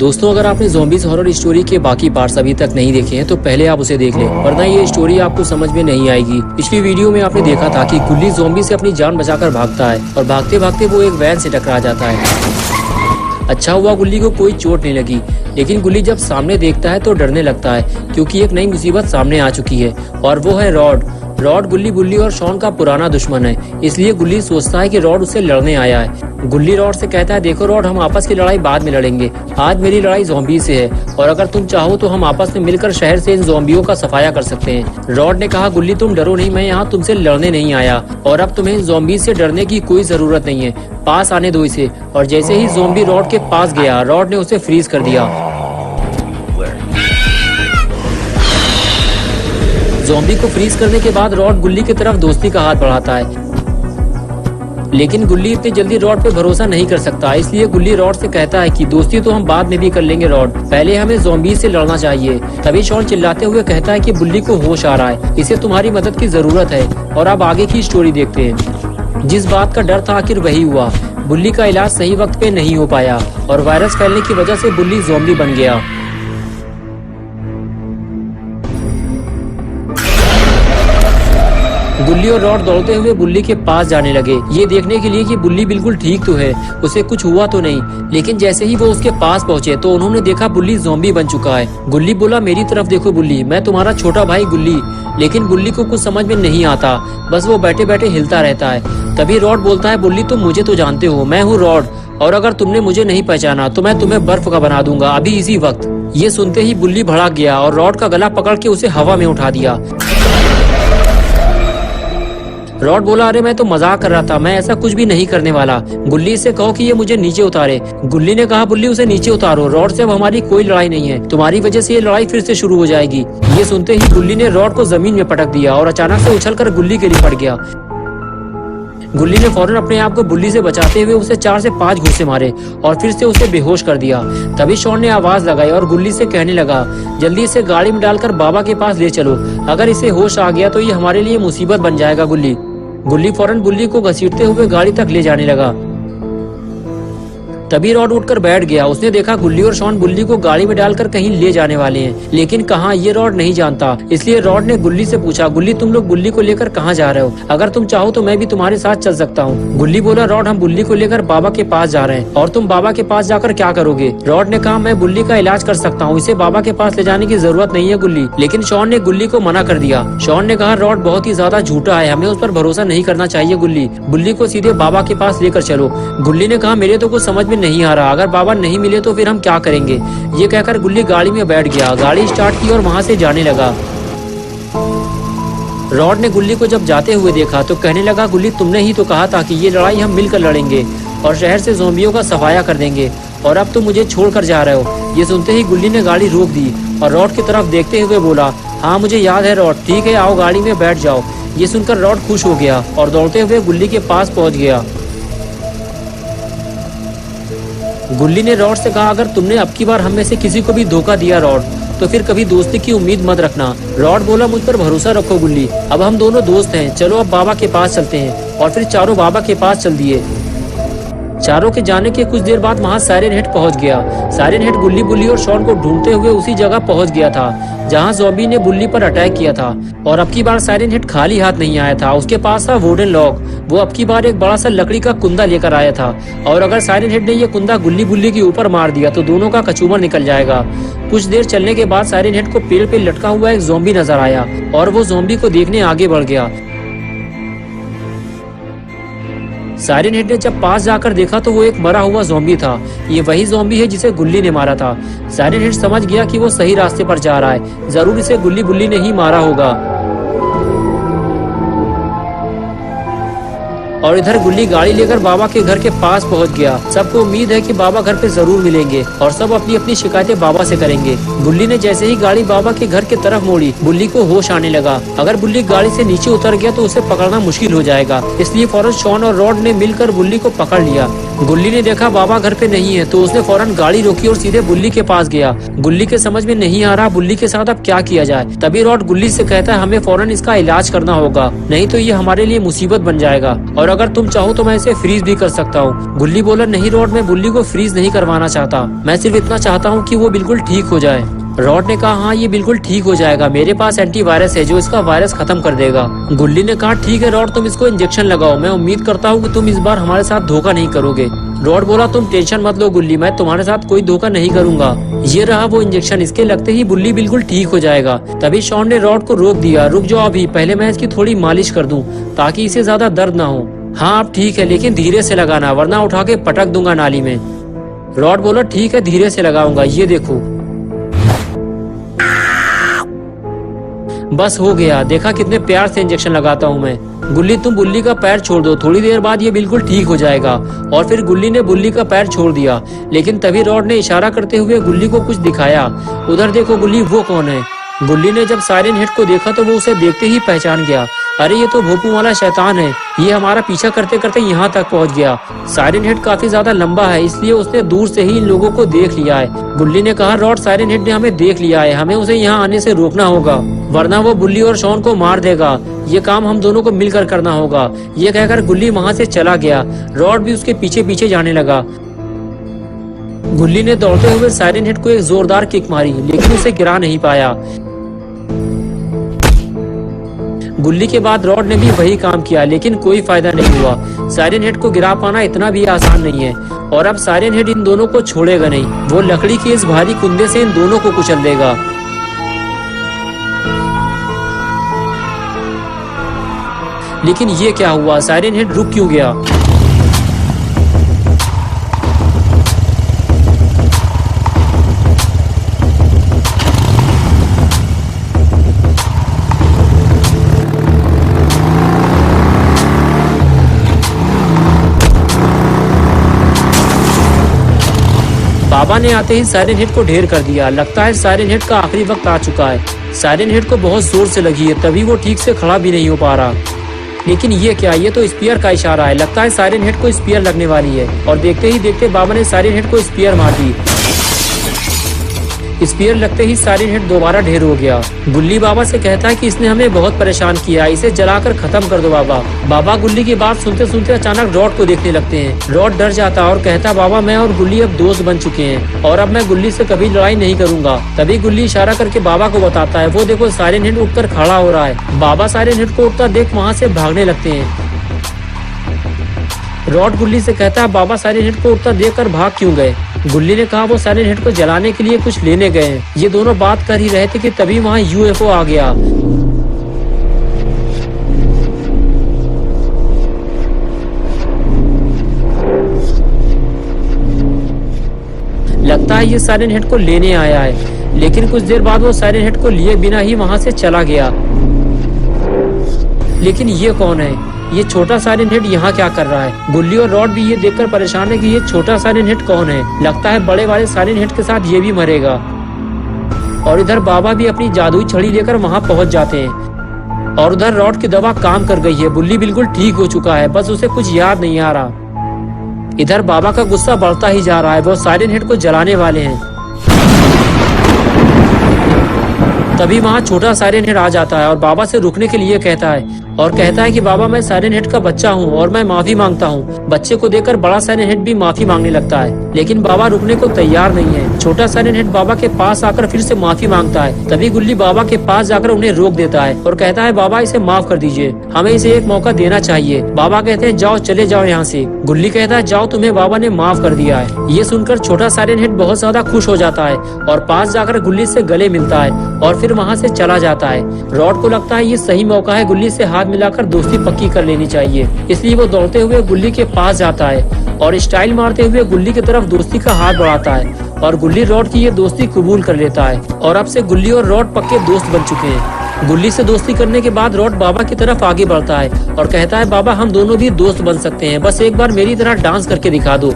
दोस्तों, अगर आपने ज़ॉम्बीज़ हॉरर स्टोरी के बाकी पार्ट्स अभी तक नहीं देखे हैं तो पहले आप उसे देख लें, वरना ये स्टोरी आपको समझ में नहीं आएगी। पिछली वीडियो में आपने देखा था कि गुल्ली ज़ॉम्बी से अपनी जान बचाकर भागता है और भागते भागते वो एक वैन से टकरा जाता है। अच्छा हुआ गुल्ली को कोई चोट नहीं लगी, लेकिन गुल्ली जब सामने देखता है तो डरने लगता है क्योंकि एक नई मुसीबत सामने आ चुकी है और वो है रॉड। रॉड गुल्ली, बुल्ली और शॉन का पुराना दुश्मन है, इसलिए गुल्ली सोचता है कि रॉड उससे लड़ने आया है। गुल्ली रॉड से कहता है, देखो रॉड, हम आपस की लड़ाई बाद में लड़ेंगे, आज मेरी लड़ाई ज़ॉम्बी से है और अगर तुम चाहो तो हम आपस में मिलकर शहर से इन ज़ॉम्बियों का सफाया कर सकते हैं। रॉड ने कहा, गुल्ली तुम डरो नहीं, मैं यहाँ तुमसे लड़ने नहीं आया और अब तुम्हें ज़ॉम्बी से डरने की कोई जरूरत नहीं है, पास आने दो इसे। और जैसे ही ज़ॉम्बी रॉड के पास गया, रॉड ने उसे फ्रीज कर दिया। ज़ॉम्बी को फ्रीज करने के बाद रॉड गुल्ली की तरफ दोस्ती का हाथ बढ़ाता है, लेकिन गुल्ली इतनी जल्दी रॉड पे भरोसा नहीं कर सकता, इसलिए गुल्ली रॉड से कहता है कि दोस्ती तो हम बाद में भी कर लेंगे रॉड, पहले हमें ज़ॉम्बी से लड़ना चाहिए। तभी शॉन चिल्लाते हुए कहता है कि बुल्ली को होश आ रहा है, इसे तुम्हारी मदद की जरूरत है। और अब आगे की स्टोरी देखते हैं। जिस बात का डर था आखिर वही हुआ, बुल्ली का इलाज सही वक्त पे नहीं हो पाया और वायरस फैलने की वजह से बुल्ली ज़ॉम्बी बन गया। गुल्ली और रॉड दौड़ते हुए बुल्ली के पास जाने लगे, ये देखने के लिए कि बुल्ली बिल्कुल ठीक तो है, उसे कुछ हुआ तो नहीं। लेकिन जैसे ही वो उसके पास पहुंचे तो उन्होंने देखा बुल्ली ज़ॉम्बी बन चुका है। गुल्ली बोला, मेरी तरफ देखो बुल्ली, मैं तुम्हारा छोटा भाई गुल्ली। लेकिन बुल्ली को कुछ समझ में नहीं आता, बस वो बैठे बैठे हिलता रहता है। तभी रॉड बोलता है, बुल्ली तुम मुझे तो जानते हो, मैं हूँ रॉड, और अगर तुमने मुझे नहीं पहचाना तो मैं तुम्हें बर्फ का बना दूंगा अभी इसी वक्त। ये सुनते ही बुल्ली भड़क गया और रॉड का गला पकड़ के उसे हवा में उठा दिया। रॉड बोला, अरे मैं तो मजाक कर रहा था, मैं ऐसा कुछ भी नहीं करने वाला। गुल्ली से कहो कि ये मुझे नीचे उतारे। गुल्ली ने कहा, बुल्ली उसे नीचे उतारो, रॉड से अब हमारी कोई लड़ाई नहीं है, तुम्हारी वजह से ये लड़ाई फिर से शुरू हो जाएगी। ये सुनते ही गुल्ली ने रॉड को जमीन में पटक दिया और अचानक से उछलकर गुल्ली के लिए पड़ गया। गुल्ली ने फौरन अपने आप को बुल्ली से बचाते हुए उसे 4 से 5 घूंसे मारे और फिर से उसे बेहोश कर दिया। तभी शॉन ने आवाज लगाई और गुल्ली से कहने लगा, जल्दी इसे गाड़ी में डालकर बाबा के पास ले चलो, अगर इसे होश आ गया तो ये हमारे लिए मुसीबत बन जाएगा। गुल्ली फौरन बुल्ली को घसीटते हुए गाड़ी तक ले जाने लगा। तभी रॉड उठकर बैठ गया, उसने देखा गुल्ली और शॉन बुल्ली को गाड़ी में डालकर कहीं ले जाने वाले हैं, लेकिन कहाँ ये रॉड नहीं जानता। इसलिए रॉड ने गुल्ली से पूछा, गुल्ली तुम लोग बुल्ली को लेकर कहाँ जा रहे हो, अगर तुम चाहो तो मैं भी तुम्हारे साथ चल सकता हूँ। गुल्ली बोला, रॉड हम बुल्ली को लेकर बाबा के पास जा रहे हैं, और तुम बाबा के पास जाकर क्या करोगे। रॉड ने कहा, मैं बुल्ली का इलाज कर सकता हूँ, इसे बाबा के पास ले जाने की जरूरत नहीं है गुल्ली। लेकिन शॉन ने गुल्ली को मना कर दिया। शॉन ने कहा, रॉड बहुत ही ज्यादा झूठा है, हमें उस पर भरोसा नहीं करना चाहिए गुल्ली, बुल्ली को सीधे बाबा के पास लेकर चलो। गुल्ली ने कहा, मेरे तो कुछ समझ में नहीं आ रहा, अगर बाबा नहीं मिले तो फिर हम क्या करेंगे। ये कहकर गुल्ली गाड़ी में बैठ गया, गाड़ी स्टार्ट की और वहां से जाने लगा। रॉड ने गुल्ली को जब जाते हुए देखा तो कहने लगा, गुल्ली तुमने ही तो कहा था कि ये लड़ाई हम मिलकर लड़ेंगे और शहर से ज़ॉम्बियों का सफाया कर देंगे, और अब तुम मुझे छोड़कर जा रहे हो। ये सुनते ही गुल्ली ने गाड़ी रोक दी और रॉड की तरफ देखते हुए बोला, हाँ मुझे याद है रॉड, ठीक है आओ गाड़ी में बैठ जाओ। ये सुनकर रॉड खुश हो गया और दौड़ते हुए गुल्ली के पास पहुंच गया। गुल्ली ने रॉड से कहा, अगर तुमने अब की बार हम में से किसी को भी धोखा दिया रॉड, तो फिर कभी दोस्ती की उम्मीद मत रखना। रॉड बोला, मुझ पर भरोसा रखो गुल्ली, अब हम दोनों दोस्त हैं, चलो अब बाबा के पास चलते हैं। और फिर चारों बाबा के पास चल दिए। चारों के जाने के कुछ देर बाद वहाँ साइरन हेड पहुंच गया। साइरन हेड गुल्ली, बुल्ली और शॉन को ढूंढते हुए उसी जगह पहुंच गया था जहां ज़ॉम्बी ने बुल्ली पर अटैक किया था। और अब की बार साइरन हेड खाली हाथ नहीं आया था, उसके पास था वुडन लॉक। वो अब की बार एक बड़ा सा लकड़ी का कुंदा लेकर आया था, और अगर साइरन हेड ने ये कुंदा गुल्ली बुल्ली के ऊपर मार दिया तो दोनों का कचूमर निकल जाएगा। कुछ देर चलने के बाद साइरन हेड को पेड़ पे लटका हुआ एक ज़ॉम्बी नजर आया और वो ज़ॉम्बी को देखने आगे बढ़ गया। साइरन हेड ने जब पास जाकर देखा तो वो एक मरा हुआ ज़ॉम्बी था। ये वही ज़ॉम्बी है जिसे गुल्ली ने मारा था। साइरन हेड समझ गया कि वो सही रास्ते पर जा रहा है, जरूर इसे गुल्ली बुल्ली ने ही मारा होगा। और इधर गुल्ली गाड़ी लेकर बाबा के घर के पास पहुंच गया। सबको उम्मीद है कि बाबा घर पे जरूर मिलेंगे और सब अपनी अपनी शिकायतें बाबा से करेंगे। गुल्ली ने जैसे ही गाड़ी बाबा के घर की तरफ मोड़ी, बुल्ली को होश आने लगा। अगर बुल्ली गाड़ी से नीचे उतर गया तो उसे पकड़ना मुश्किल हो जाएगा, इसलिए फौरन शॉन और रॉड ने मिलकर बुल्ली को पकड़ लिया। गुल्ली ने देखा बाबा घर पे नहीं है तो उसने फौरन गाड़ी रोकी और सीधे बुल्ली के पास गया। गुल्ली के समझ में नहीं आ रहा बुल्ली के साथ अब क्या किया जाए। तभी रॉड गुल्ली से कहता है हमें फौरन इसका इलाज करना होगा, नहीं तो ये हमारे लिए मुसीबत बन जाएगा, और अगर तुम चाहो तो मैं इसे फ्रीज भी कर सकता हूँ। गुल्ली बोला नहीं रॉड, मैं बुल्ली को फ्रीज नहीं करवाना चाहता, मैं सिर्फ इतना चाहता हूँ कि वो बिल्कुल ठीक हो जाए। रॉड ने कहा हाँ ये बिल्कुल ठीक हो जाएगा, मेरे पास एंटीवायरस है जो इसका वायरस खत्म कर देगा। गुल्ली ने कहा ठीक है रॉड, तुम इसको इंजेक्शन लगाओ, मैं उम्मीद करता हूँ कि तुम इस बार हमारे साथ धोखा नहीं करोगे। रॉड बोला तुम टेंशन मत लो गुल्ली, मैं तुम्हारे साथ कोई धोखा नहीं करूंगा। ये रहा वो इंजेक्शन, इसके लगते ही बुल्ली बिल्कुल ठीक हो जाएगा। तभी शॉन ने रॉड को रोक दिया, रुक जाओ अभी, पहले मैं इसकी थोड़ी मालिश कर दूं ताकि इसे ज्यादा दर्द ना हो। हाँ अब ठीक है, लेकिन धीरे से लगाना वरना उठा के पटक दूंगा नाली में। रॉड बोला ठीक है धीरे से लगाऊंगा, ये देखो बस हो गया, देखा कितने प्यार से इंजेक्शन लगाता हूँ मैं। गुल्ली तुम बुल्ली का पैर छोड़ दो, थोड़ी देर बाद ये बिल्कुल ठीक हो जाएगा। और फिर गुल्ली ने बुल्ली का पैर छोड़ दिया, लेकिन तभी रॉड ने इशारा करते हुए गुल्ली को कुछ दिखाया। उधर देखो गुल्ली, वो कौन है? गुल्ली ने जब साइरन हेड को देखा तो वो उसे देखते ही पहचान गया। अरे ये तो भोपू वाला शैतान है, ये हमारा पीछा करते करते यहाँ तक पहुँच गया। साइरन हेड काफी ज्यादा लंबा है इसलिए उसने दूर से ही इन लोगों को देख लिया है। गुल्ली ने कहा रॉड, साइरन हेड ने हमें देख लिया है, हमें उसे यहाँ आने से रोकना होगा वरना वो बुल्ली और शॉन को मार देगा। ये काम हम दोनों को मिलकर करना होगा। ये कहकर गुल्ली वहाँ से चला गया। रॉड भी उसके पीछे पीछे जाने लगा। गुल्ली ने दौड़ते हुए साइरन हेड को एक जोरदार किक मारी, लेकिन उसे गिरा नहीं पाया। गुल्ली के बाद रॉड ने भी वही काम किया, लेकिन कोई फायदा नहीं हुआ। साइरन हेड को गिरा पाना इतना भी आसान नहीं है, और अब साइरन हेड इन दोनों को छोड़ेगा नहीं। वो लकड़ी के इस भारी कुंदे से इन दोनों को कुचल देगा। लेकिन ये क्या हुआ, साइरन हेड रुक क्यों गया? बाबा ने आते ही साइरन हेड को ढेर कर दिया। लगता है साइरन हेड का आखिरी वक्त आ चुका है। साइरन हेड को बहुत जोर से लगी है, तभी वो ठीक से खड़ा भी नहीं हो पा रहा। लेकिन ये क्या, ये तो स्पीयर का इशारा है। लगता है साइरन हेड को स्पीयर लगने वाली है, और देखते ही देखते बाबा ने साइरन हेड को स्पीयर मार दी। स्पीयर लगते ही साइरन हेड दोबारा ढेर हो गया। गुल्ली बाबा से कहता है कि इसने हमें बहुत परेशान किया, इसे जलाकर खत्म कर दो बाबा। बाबा गुल्ली की बात सुनते सुनते अचानक रॉड को देखने लगते हैं। रॉड डर जाता और कहता बाबा मैं और गुल्ली अब दोस्त बन चुके हैं और अब मैं गुल्ली से कभी लड़ाई नहीं करूंगा। तभी गुल्ली इशारा करके बाबा को बताता है, वो देखो साइरन हेड उठकर खड़ा हो रहा है। बाबा साइरन हेड को उठता देख वहाँ से भागने लगते हैं। रॉड गुल्ली से कहता है बाबा साइरन हेड को उठता देखकर भाग क्यों गए? गुल्ली ने कहा वो साइरन हेड को जलाने के लिए कुछ लेने गए हैं। ये दोनों बात कर ही रहे थे कि तभी वहाँ यूएफओ आ गया। लगता है ये साइरन हेड को लेने आया है, लेकिन कुछ देर बाद वो साइरन हेड को लिए बिना ही वहाँ से चला गया। लेकिन ये कौन है? ये छोटा साइरन हेड यहाँ क्या कर रहा है? गुल्ली और रॉड भी ये देखकर परेशान है कि ये छोटा साइरन हेड कौन है। लगता है बड़े वाले साइरन हेड के साथ ये भी मरेगा। और इधर बाबा भी अपनी जादुई छड़ी लेकर वहाँ पहुँच जाते हैं। और उधर रॉड की दवा काम कर गई है, बुल्ली बिल्कुल ठीक हो चुका है, बस उसे कुछ याद नहीं आ रहा। इधर बाबा का गुस्सा बढ़ता ही जा रहा है, वो साइरन हेड को जलाने वाले हैं। तभी वहाँ छोटा साइरन हेड आ जाता है और बाबा से रुकने के लिए कहता है, और कहता है कि बाबा मैं साइरन हेड का बच्चा हूँ और मैं माफी मांगता हूँ। बच्चे को देखकर बड़ा साइरन हेड भी माफी मांगने लगता है, लेकिन बाबा रुकने को तैयार नहीं है। छोटा साइरन हेड बाबा के पास आकर फिर से माफी मांगता है। तभी गुल्ली बाबा के पास जाकर उन्हें रोक देता है और कहता है बाबा इसे माफ कर दीजिए, हमें इसे एक मौका देना चाहिए। बाबा कहते हैं जाओ चले जाओ यहाँ से। गुल्ली कहता है जाओ, तुम्हें बाबा ने माफ कर दिया है। ये सुनकर छोटा साइरन हेड बहुत ज्यादा खुश हो जाता है और पास जाकर गुल्ली से गले मिलता है और फिर वहाँ से चला जाता है। रॉड को लगता है ये सही मौका है, गुल्ली से हाथ मिलाकर दोस्ती पक्की कर लेनी चाहिए, इसलिए वो दौड़ते हुए गुल्ली के पास जाता है और स्टाइल मारते हुए गुल्ली की तरफ दोस्ती का हाथ बढ़ाता है और गुल्ली रॉड की ये दोस्ती कबूल कर लेता है और अब से गुल्ली और रॉड पक्के दोस्त बन चुके हैं। गुल्ली से दोस्ती करने के बाद रॉड बाबा की तरफ आगे बढ़ता है और कहता है बाबा हम दोनों भी दोस्त बन सकते हैं, बस एक बार मेरी तरह डांस करके दिखा दो।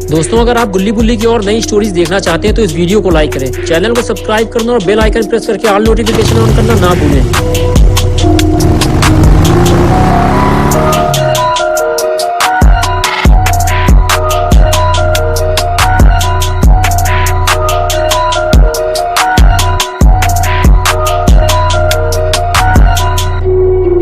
दोस्तों अगर आप गुल्ली बुल्ली की और नई स्टोरीज देखना चाहते हैं तो इस वीडियो को लाइक करें, चैनल को सब्सक्राइब करना और बेल आइकन प्रेस करके ऑल नोटिफिकेशन ऑन करना ना भूलें।